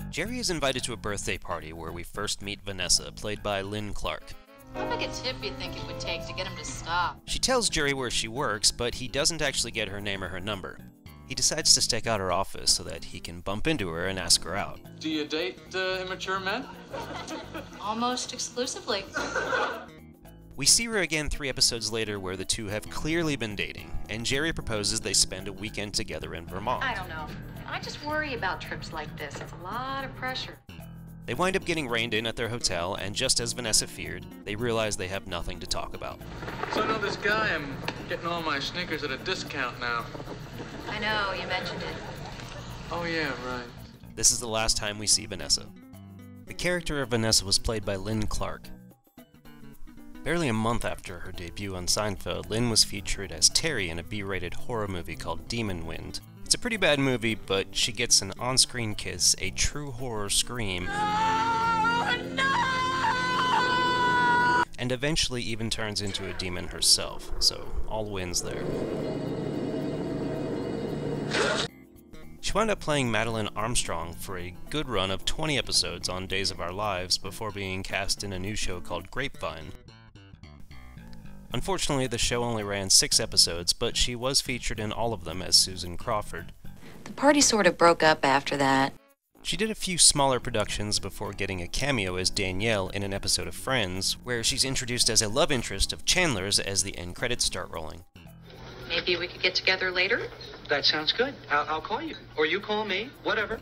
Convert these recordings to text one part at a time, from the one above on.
Jerry is invited to a birthday party where we first meet Vanessa, played by Lynn Clark. How big a tip you think it would take to get him to stop? She tells Jerry where she works, but he doesn't actually get her name or her number. He decides to stake out her office so that he can bump into her and ask her out. Do you date immature men? Almost exclusively. We see her again 3 episodes later where the two have clearly been dating, and Jerry proposes they spend a weekend together in Vermont. I don't know. I just worry about trips like this. It's a lot of pressure. They wind up getting reined in at their hotel, and just as Vanessa feared, they realize they have nothing to talk about. So I know this guy, I'm getting all my sneakers at a discount now. I know, you mentioned it. Oh yeah, right. This is the last time we see Vanessa. The character of Vanessa was played by Lynn Clark. Barely a month after her debut on Seinfeld, Lynn was featured as Terry in a B-rated horror movie called Demon Wind. It's a pretty bad movie, but she gets an on-screen kiss, a true horror scream, and eventually even turns into a demon herself, so all wins there. She wound up playing Madeline Armstrong for a good run of 20 episodes on Days of Our Lives before being cast in a new show called Grapevine. Unfortunately, the show only ran 6 episodes, but she was featured in all of them as Susan Crawford. The party sort of broke up after that. She did a few smaller productions before getting a cameo as Danielle in an episode of Friends, where she's introduced as a love interest of Chandler's as the end credits start rolling. Maybe we could get together later? That sounds good. I'll call you. Or you call me. Whatever.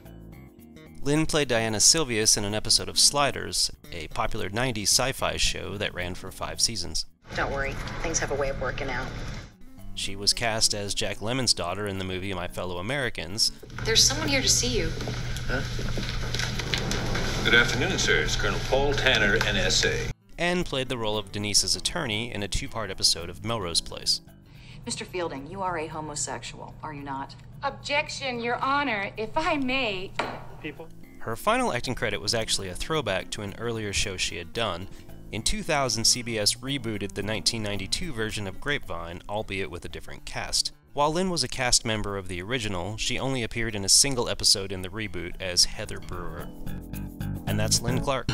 Lynn played Diana Silvius in an episode of Sliders, a popular 90s sci-fi show that ran for 5 seasons. Don't worry, things have a way of working out. She was cast as Jack Lemmon's daughter in the movie My Fellow Americans. There's someone here to see you. Huh? Good afternoon, sir. It's Colonel Paul Tanner, NSA. And played the role of Denise's attorney in a 2-part episode of Melrose Place. Mr. Fielding, you are a homosexual, are you not? Objection, Your Honor, if I may. Her final acting credit was actually a throwback to an earlier show she had done. In 2000, CBS rebooted the 1992 version of Grapevine, albeit with a different cast. While Lynn was a cast member of the original, she only appeared in a single episode in the reboot as Heather Brewer. And that's Lynn Clark.